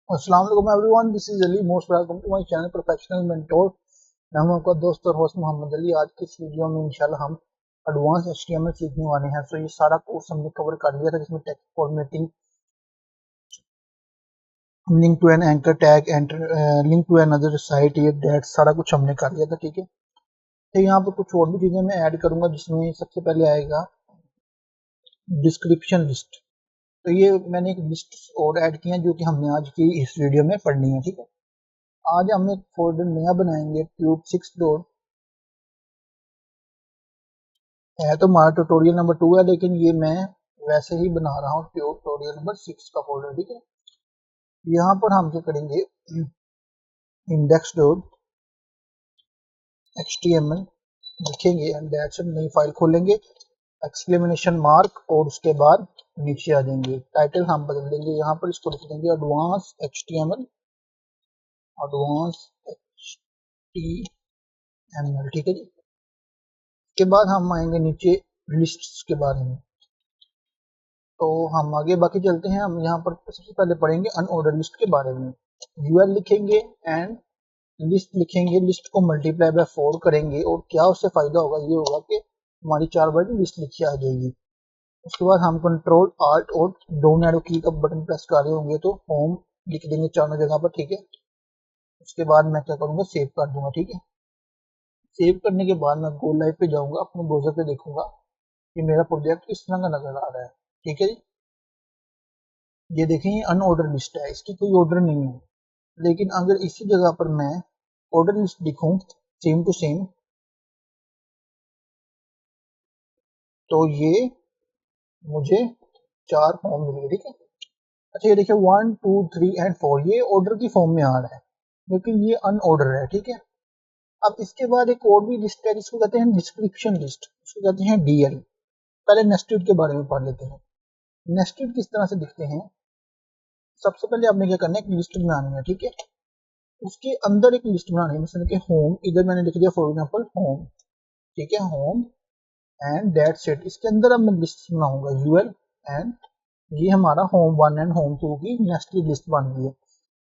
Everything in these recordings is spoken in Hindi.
अस्सलाम वालेकुम everyone, this is Ali. Most welcome to my channel professional mentor. मैं हूं आपका दोस्त और होस्ट मोहम्मद अली। आज की इस वीडियो में इंशाल्लाह हम एडवांस एचटीएमएल सीखने वाले हैं। ये सारा कोर्स हमने कवर कर लिया था, जिसमें text formatting, link to an anchor tag, enter link to another site, ये दैट सारा कुछ हमने कर लिया था। ठीक है, तो यहाँ पर कुछ और भी चीजें मैं ऐड करूंगा, जिसमें सबसे पहले आएगा डिस्क्रिप्शन लिस्ट। तो ये मैंने एक लिस्ट और ऐड किया जो कि हमने आज की इस वीडियो में पढ़नी है। ठीक है, आज हम एक फोल्डर नया बनाएंगे, ट्यूब 6 डॉट है। तो हमारा ट्यूटोरियल नंबर 2 है, लेकिन ये मैं वैसे ही बना रहा हूँ, ट्यूटोरियल नंबर 6 का फोल्डर। ठीक है, यहाँ पर हम क्या करेंगे, इंडेक्स डॉट एचटीएमएल लिखेंगे एंड दैट्स इट। नई फाइल खोलेंगे, एक्सक्लेमेशन मार्क, और उसके बाद नीचे आ जाएंगे। टाइटल हम बदल देंगे, यहाँ पर इसको लिख देंगे एडवांस एचटीएमएल, एडवांस एचटीएमएल। ठीक है जी, इसके बाद हम आएंगे नीचे लिस्ट्स के बारे में। तो हम आगे बाकी चलते हैं। हम यहाँ पर सबसे पहले पढ़ेंगे अनऑर्डर लिस्ट के बारे में। यूएल लिखेंगे एंड लिस्ट लिखेंगे, लिस्ट को मल्टीप्लाई बाय 4 करेंगे, और क्या उससे फायदा होगा, ये होगा कि हमारी 4 बार लिस्ट लिखी आ जाएगी। उसके बाद हम कंट्रोल आल्ट और डाउन एरो की का बटन प्रेस कर रहे होंगे तो होम लिख देंगे चारों जगह पर। ठीक है, उसके बाद मैं क्या करूंगा, सेव कर दूंगा। ठीक है, सेव करने के बाद मैं गो लाइव पे जाऊंगा, अपने ब्राउजर पे देखूंगा कि मेरा प्रोजेक्ट किस तरह का नजर आ रहा है। ठीक है जी, ये देखें, ये अनऑर्डर लिस्ट है, इसकी कोई ऑर्डर नहीं है। लेकिन अगर इसी जगह पर मैं ऑर्डर लिस्ट लिखूं सेम टू सेम, तो ये मुझे 4 फॉर्म मिलेंगे। ठीक है, अच्छा ये देखिए 1 2 3 एंड 4 ये ऑर्डर की फॉर्म में आ रहा है, लेकिन ये अनऑर्डर है। ठीक है, अब इसके बाद एक और भी लिस्ट है, जिसको कहते हैं डिस्क्रिप्शन लिस्ट, उसको कहते हैं डीएल। पहले नेस्टेड के बारे में पढ़ लेते हैं। नेस्टेड किस तरह से दिखते हैं। सबसे पहले आपने क्या करना है, एक लिस्ट बनानी है। ठीक है, उसके अंदर एक लिस्ट बनानी है, जैसे कि होम, इधर मैंने लिख दिया फॉर एग्जांपल होम। ठीक है, होम एंड दैट्स इट। इसके अंदर अब मैं लिस्ट बनाऊंगा यूएल एंड ये हमारा होम 1 एंड होम 2 की नेस्टेड लिस्ट बन गई है।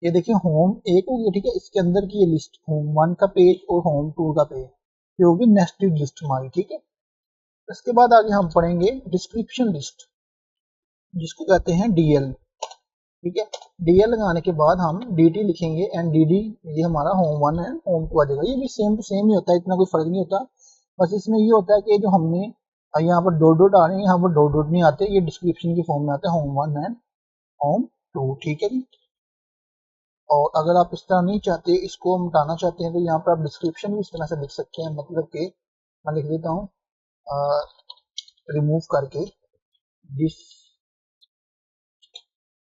ये देखिए होम एक हो गया। ठीक है, इसके अंदर की ये लिस्ट होम 1 का पेज और होम 2 का पेज, ये होगी नेस्टेड लिस्ट हमारी। ठीक है, इसके बाद आगे हम पढ़ेंगे डिस्क्रिप्शन लिस्ट, जिसको कहते हैं डीएल। ठीक है, डीएल लगाने के बाद हम डीटी लिखेंगे एंड डीडी, ये हमारा होम 1 एंड होम 2 आ जाएगा। ये भी सेम टू सेम ही होता है, इतना कोई फर्क नहीं होता। बस इसमें ये होता है कि जो हमने यहाँ पर डॉट डॉट आ रहे हैं, यहाँ पर डॉट डॉट नहीं आते, ये डिस्क्रिप्शन की फॉर्म में आते हैं, होम 1 एंड होम 2। ठीक है जी, और अगर आप इस तरह नहीं चाहते, इसको मिटाना चाहते हैं, तो यहाँ पर आप डिस्क्रिप्शन भी इस तरह से लिख सकते हैं। मतलब कि मैं लिख देता हूँ रिमूव करके, दिस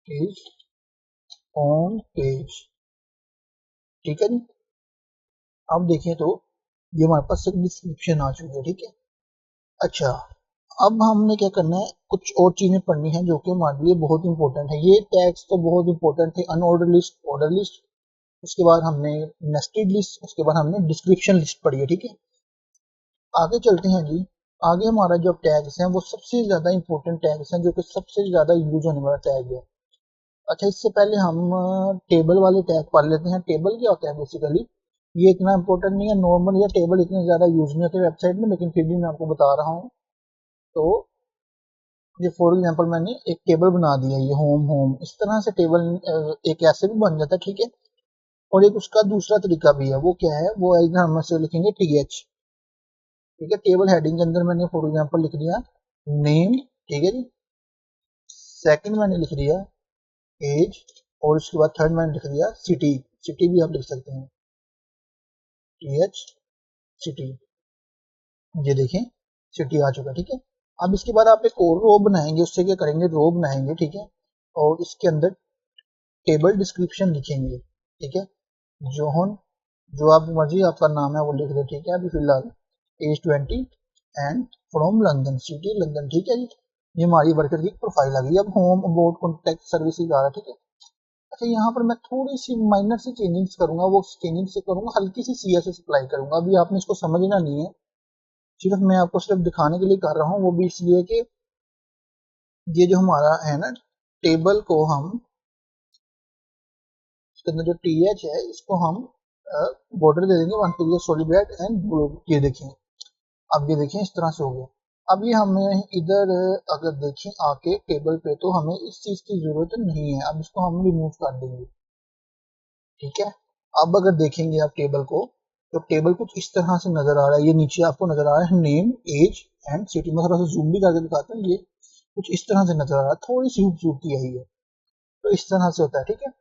इज होम पेज। ठीक है जी, अब देखें तो ये हमारे पास एक डिस्क्रिप्शन आ चुकी है। ठीक है, अच्छा अब हमने क्या करना है, कुछ और चीजें पढ़नी है जो कि हमारे लिए बहुत इंपॉर्टेंट है। ये टैग्स तो बहुत इंपॉर्टेंट थे, अनऑर्डर लिस्ट, ऑर्डर लिस्ट, उसके बाद हमने नेस्टेड लिस्ट, उसके बाद हमने डिस्क्रिप्शन लिस्ट पढ़ी है। ठीक है, आगे चलते हैं जी। आगे हमारा जो टैग्स हैं वो सबसे ज्यादा इंपॉर्टेंट टैग्स हैं, जो कि सबसे ज्यादा यूज होने वाला टैग है। अच्छा, इससे पहले हम टेबल वाले टैग पढ़ लेते हैं। टेबल क्या होता है बेसिकली, ये इतना इंपॉर्टेंट नहीं है, नॉर्मल या टेबल इतने ज्यादा यूज नहीं होते वेबसाइट में, लेकिन फिर भी मैं आपको बता रहा हूँ। तो ये फॉर एग्जांपल मैंने एक टेबल बना दिया, ये होम होम, इस तरह से टेबल एक ऐसे भी बन जाता है। ठीक है, और एक उसका दूसरा तरीका भी है, वो क्या है, वो है इधर हम से लिखेंगे टीएच। ठीक है, टेबल हेडिंग के अंदर मैंने फॉर एग्जांपल लिख दिया नेम। ठीक है जी, सेकंड मैंने लिख दिया एज, और उसके बाद थर्ड मैंने लिख दिया सिटी। सिटी भी आप लिख सकते हैं, टीएच सिटी। ये देखें, सिटी आ चुका। ठीक है, अब इसके बाद आप एक और रो बनाएंगे, उससे क्या करेंगे, रो बनाएंगे। ठीक है, और इसके अंदर टेबल डिस्क्रिप्शन लिखेंगे। ठीक है, जोहन, जो आप मर्जी आपका नाम है वो लिख दे। ठीक है, अभी फिलहाल age 20 and from London, city London. ठीक है जी, ये हमारी वर्कर की प्रोफाइल आ गई। अब होम अबाउट कॉन्टैक्ट सर्विसेज आ रहा है। ठीक है, अच्छा यहाँ पर मैं थोड़ी सी माइनर सी चेंजिंग्स करूंगा, वो चेंजिंग से करूंगा, हल्की सी सीएसएस अप्लाई करूंगा। अभी आपने इसको समझना नहीं है, सिर्फ मैं आपको सिर्फ दिखाने के लिए कर रहा हूँ। वो भी इसलिए कि ये जो हमारा है ना, टेबल को हम इसके अंदर जो TH है इसको हम बॉर्डर दे देंगे 1 pixel solid red and blue. ये देखें, अब ये देखें इस तरह से हो गया। अब ये हमें इधर अगर देखें आके टेबल पे तो हमें इस चीज की जरूरत नहीं है, अब इसको हम रिमूव कर देंगे। ठीक है, अब अगर देखेंगे आप टेबल को तो टेबल कुछ इस तरह से नजर आ रहा है। ये नीचे आपको नजर आ रहा है नेम, एज एंड सिटी। मैं थोड़ा सा जूम भी करके दिखाता हूँ, ये कुछ इस तरह से नजर आ रहा है, थोड़ी सी खूबसूरती आई है। तो इस तरह से होता है। ठीक है,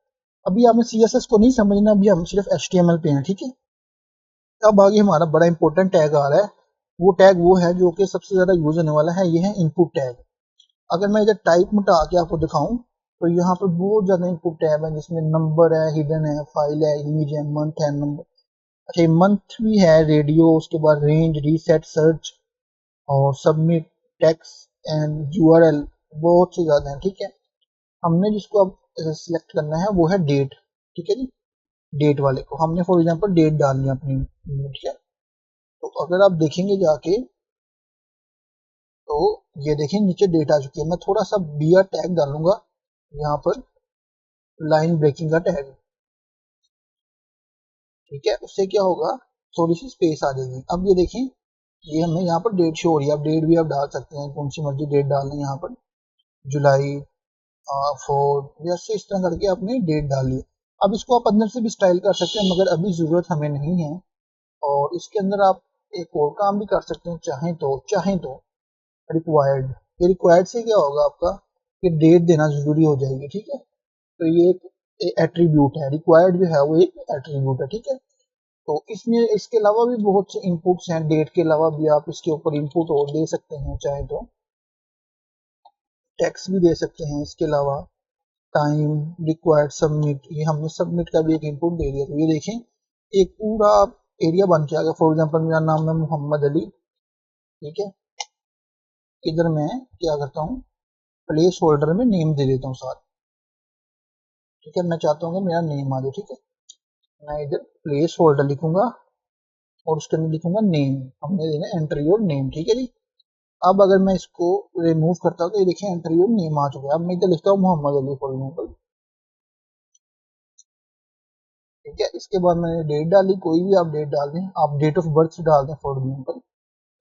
अभी हमें CSS को नहीं समझना, अभी हम सिर्फ HTML पे हैं। ठीक है, अब आगे हमारा बड़ा इंपॉर्टेंट टैग आ रहा है। वो टैग वो है जो कि सबसे ज्यादा यूज होने वाला है, ये है इनपुट टैग। अगर मैं इधर टाइप मिटा के आपको दिखाऊं तो यहाँ पर बहुत ज्यादा इनपुट टैब है, जिसमें नंबर है, हिडन है, फाइल है, इमेज है, मंथ है, नंबर, अच्छा मंथ भी है, रेडियो, उसके बाद रेंज, रीसेट, सर्च और सबमिट, टेक्स्ट एंड URL, बहुत से ज्यादा है। ठीक है, हमने जिसको अब सिलेक्ट करना है वो है डेट। ठीक है जी, डेट वाले को हमने फॉर एग्जांपल डेट डालनी है अपनी। ठीक है, तो अगर आप देखेंगे जाके तो ये देखें नीचे डेट आ चुकी है। मैं थोड़ा सा BR टैग डालूंगा यहाँ पर, लाइन ब्रेकिंग का टैग। ठीक है, उससे क्या होगा, थोड़ी सी स्पेस आ जाएगी। अब ये देखें, ये हमें यहाँ पर डेट शो हो रही है। अब डेट भी आप डाल सकते हैं, कौन सी मर्जी डेट डाल लें यहाँ पर, जुलाई 4, जैसे इस तरह करके आपने डेट डाल ली। अब इसको आप अंदर से भी स्टाइल कर सकते हैं, मगर अभी जरूरत हमें नहीं है। और इसके अंदर आप एक और काम भी कर सकते हैं, चाहें तो रिक्वायर्ड। ये रिक्वायर्ड से क्या होगा आपका, कि डेट देना जरूरी हो जाएगी। ठीक है, तो ये एक एट्रीब्यूट है, रिक्वायर्ड जो है वो एक एट्रीब्यूट है। ठीक है, तो इसमें इसके अलावा भी बहुत से इनपुट्स हैं, डेट के अलावा भी आप इसके ऊपर इनपुट और दे सकते हैं, चाहे तो टेक्स्ट भी दे सकते हैं। इसके अलावा टाइम, रिक्वायर्ड, सबमिट, ये हमने सबमिट का भी एक इनपुट दे दिया। तो ये देखें एक पूरा एरिया बन के आ गया। फॉर एग्जांपल मेरा नाम है मोहम्मद अली। ठीक है, इधर मैं क्या करता हूँ, प्लेस होल्डर में नेम दे देता हूँ साथ। ठीक है, मैं चाहता हूँ कि मेरा नेम आ जाए। ठीक है, मैं इधर प्लेस होल्डर लिखूंगा और उसके अंदर लिखूंगा नेम। हमने देना एंटर योर नेम। ठीक है जी, अब अगर मैं इसको रिमूव करता हूँ तो ये देखिए एंटर योर नेम आ चुका है। अब मैं इधर लिखता हूँ मोहम्मद अली फॉर एग्जाम्पल। ठीक है, इसके बाद मैंने डेट डाली, कोई भी आप डेट डाल दें, आप डेट ऑफ बर्थ डाल दें फॉर एग्जाम्पल।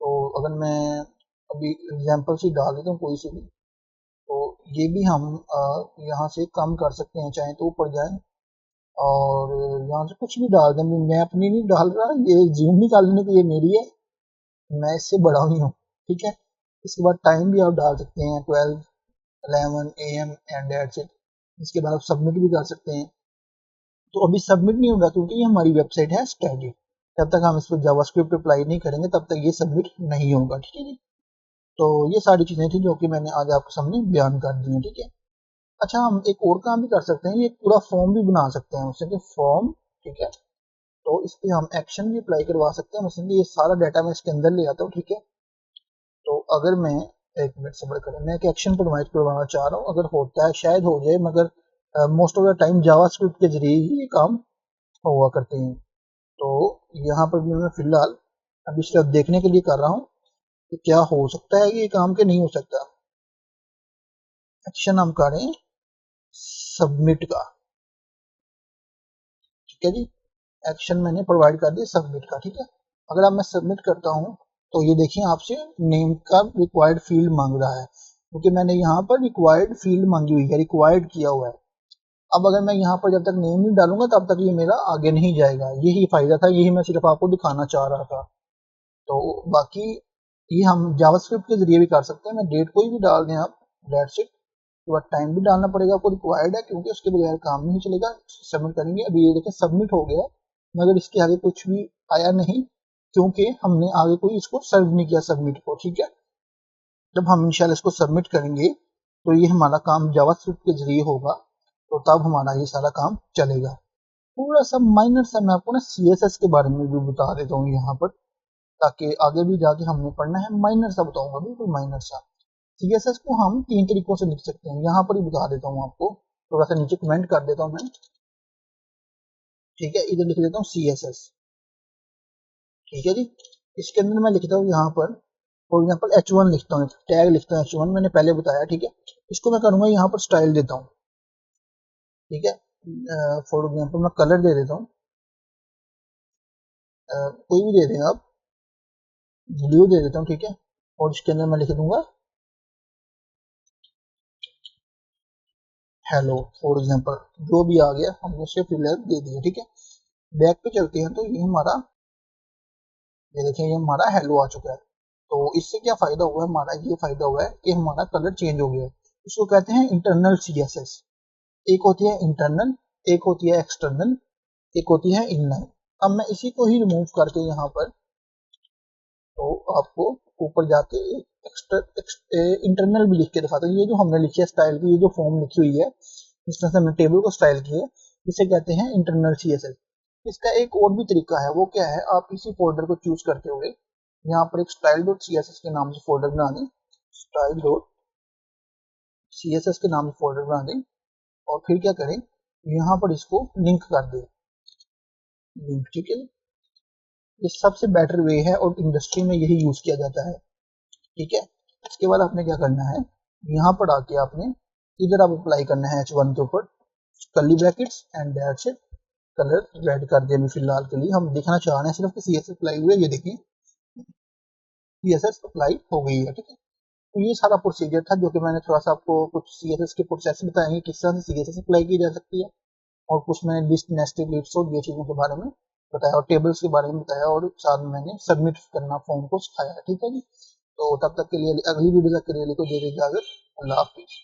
तो अगर मैं अभी एग्जाम्पल से डाल देता हूँ कोई से भी, तो ये भी हम यहाँ से कम कर सकते हैं, चाहे तो ऊपर जाए और यहाँ से कुछ भी डाल दें। मैं अपनी नहीं डाल रहा, ये जूम निकालने की ये मेरी है, मैं इससे बड़ा ही हूँ। ठीक है, इसके बाद टाइम भी आप डाल सकते हैं 12, 11 AM एंड दैट्स इट। इसके बाद आप सबमिट भी कर सकते हैं। तो अभी सबमिट नहीं होगा क्योंकि ये हमारी वेबसाइट है स्टैटिक। जब तक हम इस पर जावास्क्रिप्ट अप्लाई नहीं करेंगे तब तक ये सबमिट नहीं होगा। ठीक है जी, तो ये सारी चीजें थी जो कि मैंने आज आपके सामने बयान कर दी हैं। ठीक है, अच्छा हम एक और काम भी कर सकते हैं, ये पूरा फॉर्म भी बना सकते हैं उससे, कि फॉर्म। ठीक है, तो इस पे हम एक्शन भी अप्लाई करवा सकते हैं उससे, ये सारा डाटा मैं इसके अंदर ले आता हूँ। ठीक है, तो अगर मैं एक मिनट सब्र करें, मैं एक एक्शन प्रोवाइड करवाना चाह रहा हूँ, अगर होता है शायद हो जाए, मगर most of the time JavaScript के जरिए ही ये काम हुआ करते हैं। तो यहाँ पर भी मैं फिलहाल अभी सिर्फ देखने के लिए कर रहा हूँ कि क्या हो सकता है कि ये काम के नहीं हो सकता। एक्शन हम करें सबमिट का। ठीक है जी, एक्शन मैंने प्रोवाइड कर दिया सबमिट का। ठीक है, अगर अब मैं सबमिट करता हूँ तो ये देखिए आपसे नेम का रिक्वायर्ड फील्ड मांग रहा है, क्योंकि मैंने यहाँ पर रिक्वायर्ड फील्ड मांगी हुई है, रिक्वायर्ड किया हुआ है। अब अगर मैं यहाँ पर जब तक नेम नहीं डालूंगा तब तक ये मेरा आगे नहीं जाएगा। यही फायदा था, यही मैं सिर्फ आपको दिखाना चाह रहा था। तो बाकी ये हम जावास्क्रिप्ट के जरिए भी कर सकते हैं। मैं डेट कोई भी डाल दें आप, दैट्स इट। तो बाद टाइम भी डालना पड़ेगा आपको, रिक्वायर्ड है, क्योंकि उसके बगैर काम नहीं चलेगा। सबमिट करेंगे, अभी ये देखिए सबमिट हो गया, मगर इसके आगे कुछ भी आया नहीं, क्योंकि हमने आगे कोई इसको सर्व नहीं किया सबमिट को। ठीक है, जब हम इंशाल्लाह इसको सबमिट करेंगे तो ये हमारा काम जावास्क्रिप्ट के जरिए होगा, तो तब हमारा ये सारा काम चलेगा। थोड़ा सा माइनर सा मैं आपको ना CSS के बारे में भी बता देता हूँ यहाँ पर, ताकि आगे भी जाके हमने पढ़ना है। माइनर सा बताऊंगा, बिल्कुल माइनर सा। CSS को हम 3 तरीकों से लिख सकते हैं, यहाँ पर ही बता देता हूँ आपको। थोड़ा सा नीचे कमेंट कर देता हूँ मैं। ठीक है, इधर लिख देता हूँ CSS। ठीक है जी, इसके अंदर मैं लिखता हूँ यहाँ पर फॉर एग्जाम्पल H1 लिखता हूँ, टैग लिखता हूँ H1, मैंने पहले बताया। ठीक है, इसको मैं करूंगा यहाँ पर स्टाइल देता हूँ। ठीक है, फॉर एग्जाम्पल मैं कलर दे देता हूँ, कोई भी दे दें आप, ब्लू दे देता हूँ, ठीक है। और इसके अंदर मैं लिख दूंगा हेलो फॉर एग्जाम्पल, जो भी आ गया हमने सिर्फ फिलहाल दे दिया, ठीक है। बैक पे चलते हैं तो ये हमारा, ये देखिए ये हमारा हेलो आ चुका है। तो इससे क्या फायदा हुआ है हमारा, ये फायदा हुआ है कि हमारा कलर चेंज हो गया है। इसको कहते हैं इंटरनल सीएसएस। एक होती है इंटरनल, एक होती है एक्सटर्नल, एक होती है इनलाइन। अब मैं इसी को ही रिमूव करके यहाँ पर, तो आपको ऊपर जाके इंटरनल भी लिख के दिखाता हूँ। ये जो हमने लिखी है स्टाइल की, ये जो फॉर्म लिखी हुई है, इस तरह से हमने टेबल को स्टाइल की है, इसे कहते हैं इंटरनल सीएसएस। इसका एक और भी तरीका है, वो क्या है, आप इसी फोल्डर को चूज करते हुए यहाँ पर एक style dot C S S के नाम से फोल्डर बना दें, style dot C S S के नाम से फोल्डर बना दें, और फिर क्या करें, यहाँ पर इसको लिंक कर दें, लिंक, ठीक है। ये सबसे बेटर वे है और इंडस्ट्री में यही यूज किया जाता है, ठीक है। इसके बाद आपने क्या करना है, यहाँ पर आके आपने इधर आप अप्लाई करना है H1 के ऊपर curly brackets and that's it. Colour red कर दिया अभी फिलहाल के लिए, हम देखना चाह रहे हैं सिर्फ कि सी एस एस अप्लाई हुए, ये देखिए सी एस एस अप्लाई हो गई है, ठीक है। तो ये सारा प्रोसीजर था जो कि मैंने थोड़ा सा आपको कुछ सी एस एस के प्रोसेस बताएंगे, किस तरह से सी एस एस अप्लाई की जा सकती है, और कुछ मैंने लिस्ट, नेस्टेड लिस्ट और ये चीज़ों के बारे में बताया, और टेबल्स के बारे में बताया, और साथ में मैंने सबमिट करना फॉर्म को सिखाया, ठीक है जी। तो तब तक के लिए, अगली वीडियो तक के लिए को दे दी इजाजत। अल्लाह हाफिज।